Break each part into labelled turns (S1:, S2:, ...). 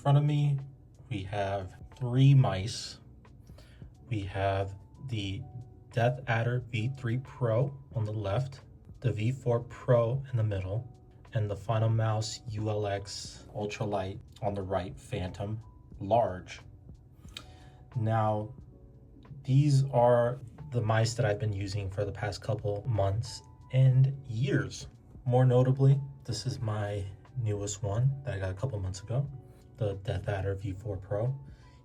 S1: front of me, we have 3 mice. We have the DeathAdder V3 Pro on the left, the V4 Pro in the middle, and the Final Mouse ULX Ultralight on the right, Phantom Large. Now, these are the mice that I've been using for the past couple months and years. More notably, this is my newest one that I got a couple months ago, the DeathAdder V4 Pro.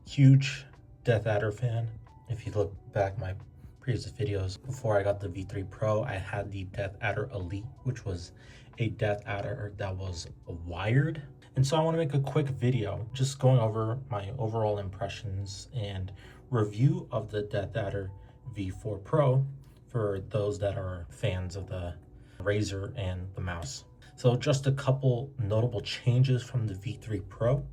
S1: Huge DeathAdder fan. If you look back my previous videos, before I got the V3 Pro, I had the DeathAdder Elite, which was a DeathAdder that was wired. And so I want to make a quick video just going over my overall impressions and review of the DeathAdder V4 Pro for those that are fans of the Razer and the mouse. So just a couple notable changes from the V3 Pro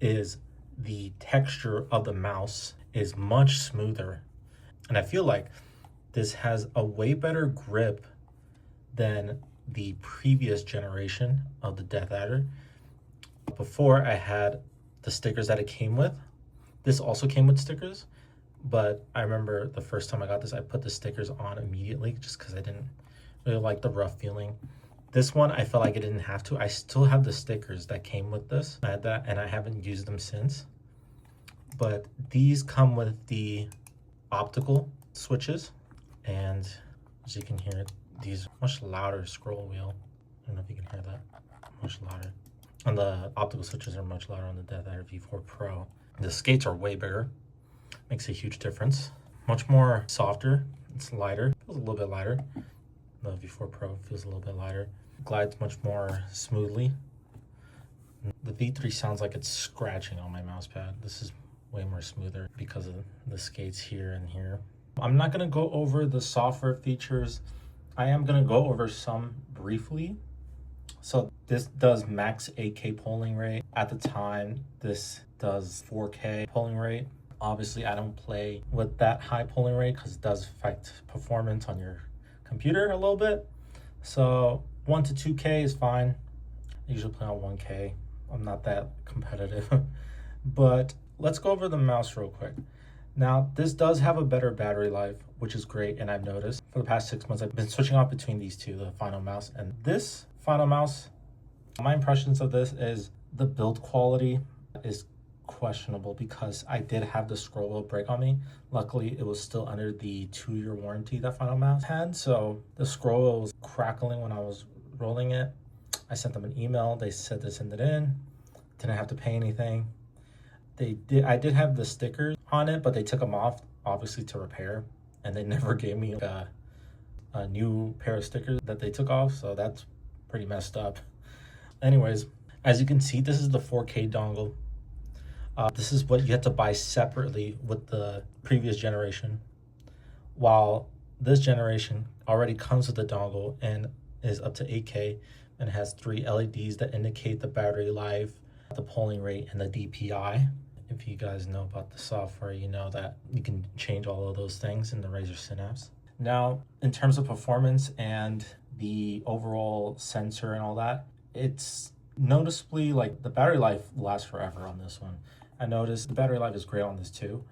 S1: is the texture of the mouse is much smoother. And I feel like this has a way better grip than the previous generation of the DeathAdder. Before, I had the stickers that it came with. This also came with stickers, but I remember the first time I got this, I put the stickers on immediately just because I didn't really like the rough feeling. This one, I felt like I didn't have to. I still have the stickers that came with this. I had that, and I haven't used them since. But these come with the optical switches, and as you can hear, these much louder scroll wheel. I don't know if you can hear that. Much louder. And the optical switches are much louder on the DeathAdder V4 Pro. The skates are way bigger. Makes a huge difference. Much more softer. It's lighter. Feels a little bit lighter. The V4 Pro feels a little bit lighter. Glides much more smoothly. The V3 sounds like it's scratching on my mouse pad. This is way more smoother because of the skates here and here. I'm not going to go over the software features. I am going to go over some briefly. So this does max 8K polling rate. At the time, this does 4K polling rate. Obviously, I don't play with that high polling rate because it does affect performance on your computer a little bit. So 1 to 2K is fine. I usually play on 1K. I'm not that competitive. But let's go over the mouse real quick. Now, this does have a better battery life, which is great, and I've noticed for the past 6 months, I've been switching off between these two, the Final Mouse and this Final Mouse. My impressions of this is the build quality is questionable because I did have the scroll wheel break on me. Luckily, it was still under the 2-year warranty that Final Mouse had, so the scroll wheel was crackling when I was rolling it. I sent them an email. They said to send it in. Didn't have to pay anything. I did have the stickers on it, but they took them off, obviously, to repair, and they never gave me a new pair of stickers that they took off, so that's pretty messed up. Anyways, as you can see, this is the 4K dongle. This is what you have to buy separately with the previous generation, while this generation already comes with the dongle and is up to 8K and has 3 LEDs that indicate the battery life, the polling rate, and the DPI. If you guys know about the software, you know that you can change all of those things in the Razer Synapse. Now, in terms of performance and the overall sensor and all that, it's noticeably like the battery life lasts forever on this one. I noticed the battery life is great on this too,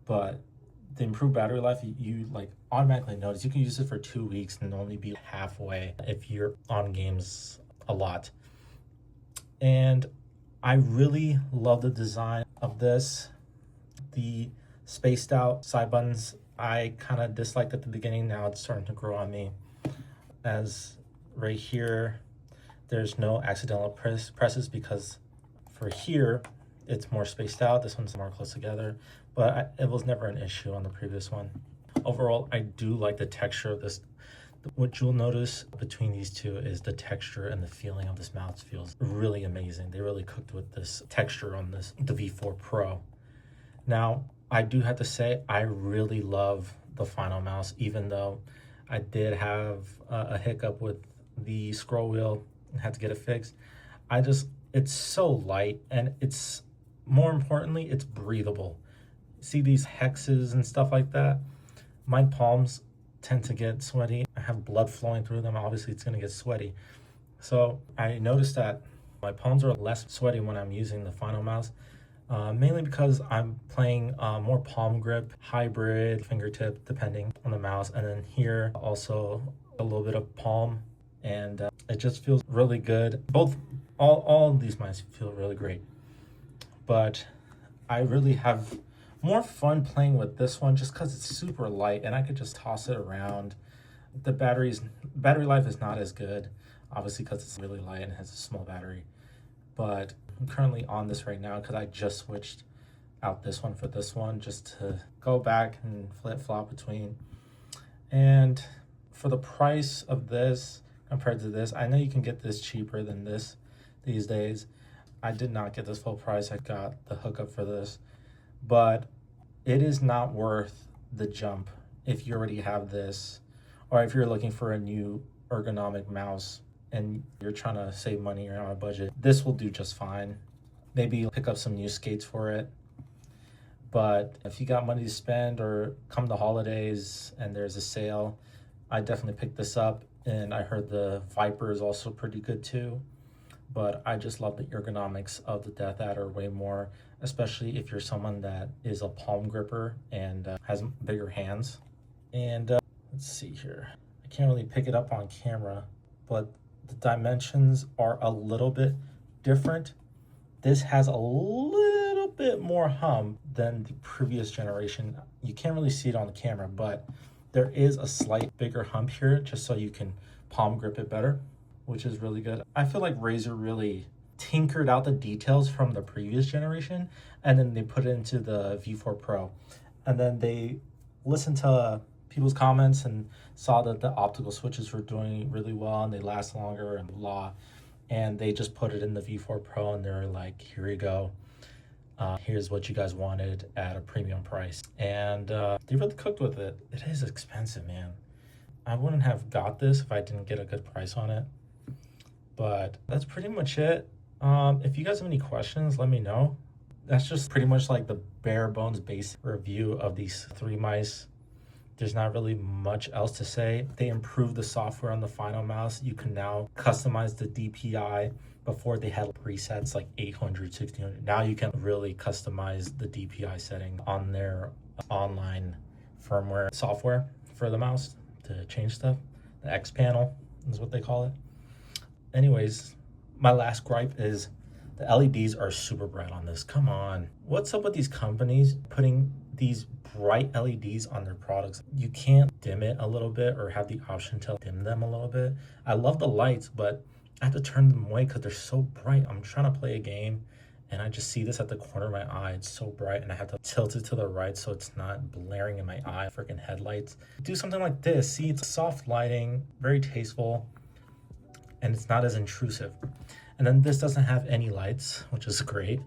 S1: but the improved battery life, you like automatically notice. You can use it for 2 weeks and only be halfway if you're on games a lot. And I really love the design of this. The spaced out side buttons, I kind of disliked at the beginning. Now it's starting to grow on me. As right here, there's no accidental presses because for here, it's more spaced out. This one's more close together, but it was never an issue on the previous one. Overall, I do like the texture of this. What you'll notice between these two is the texture and the feeling of this mouse feels really amazing. They really cooked with this texture on the V4 Pro. Now, I do have to say, I really love the Final Mouse, even though I did have a hiccup with the scroll wheel and had to get it fixed. It's so light, and it's, more importantly, it's breathable. See these hexes and stuff like that? My palms tend to get sweaty. I have blood flowing through them. Obviously, it's going to get sweaty. So I noticed that My palms are less sweaty when I'm using the Final mouse, mainly because I'm playing more palm grip, hybrid, fingertip, depending on the mouse. And then here also a little bit of palm, and it just feels really good. All of these mice feel really great, but I really have more fun playing with this one just because it's super light and I could just toss it around. The battery life is not as good, obviously, because it's really light and has a small battery. But I'm currently on this right now because I just switched out this one for this one just to go back and flip-flop between. And for the price of this compared to this, I know you can get this cheaper than this these days. I did not get this full price. I got the hookup for this, but it is not worth the jump if you already have this, or if you're looking for a new ergonomic mouse and you're trying to save money or on a budget. This will do just fine. Maybe you'll pick up some new skates for it. But if you got money to spend or come the holidays and there's a sale, I definitely picked this up. And I heard the Viper is also pretty good too. But I just love the ergonomics of the DeathAdder way more, especially if you're someone that is a palm gripper and has bigger hands. And let's see here. I can't really pick it up on camera, but the dimensions are a little bit different. This has a little bit more hum than the previous generation. You can't really see it on the camera, but there is a slight bigger hump here just so you can palm grip it better, which is really good. I feel like Razer really tinkered out the details from the previous generation and then they put it into the V4 Pro. And then they listened to people's comments and saw that the optical switches were doing really well and they last longer and blah. And they just put it in the V4 Pro and they're like, here you go. Here's what you guys wanted at a premium price. And they really cooked with it. It is expensive, man. I wouldn't have got this if I didn't get a good price on it. But that's pretty much it. If you guys have any questions, let me know. That's just pretty much like the bare bones basic review of these three mice. There's not really much else to say. They improved the software on the Final mouse. You can now customize the DPI. Before they had presets like 800, 1600. Now you can really customize the DPI setting on their online firmware software for the mouse to change stuff. The X panel is what they call it. Anyways, my last gripe is the LEDs are super bright on this. Come on. What's up with these companies putting these bright LEDs on their products? You can't dim it a little bit or have the option to dim them a little bit. I love the lights, but I have to turn them away because they're so bright. I'm trying to play a game and I just see this at the corner of my eye. It's so bright and I have to tilt it to the right so it's not blaring in my eye, freaking headlights. Do something like this. See, it's soft lighting, very tasteful, and it's not as intrusive. And then this doesn't have any lights, which is great.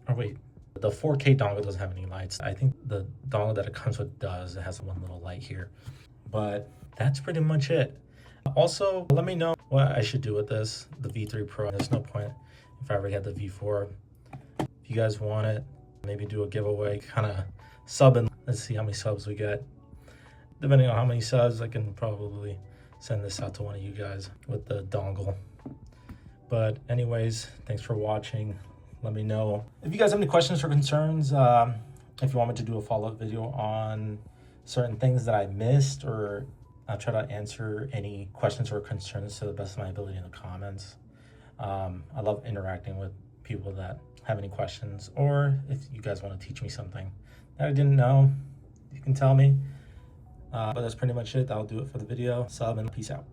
S1: Oh wait, the 4K dongle doesn't have any lights. I think the dongle that it comes with does. It has one little light here. But that's pretty much it. Also, let me know what I should do with this, the V3 Pro. There's no point if I already had the V4. If you guys want it, maybe do a giveaway, kind of sub in. Let's see how many subs we get. Depending on how many subs, I can probably send this out to one of you guys with the dongle. But anyways, thanks for watching. Let me know if you guys have any questions or concerns. If you want me to do a follow-up video on certain things that I missed, or I'll try to answer any questions or concerns to the best of my ability in the comments. I love interacting with people that have any questions, or if you guys want to teach me something that I didn't know, you can tell me. But that's pretty much it. That'll do it for the video. Sub and peace out.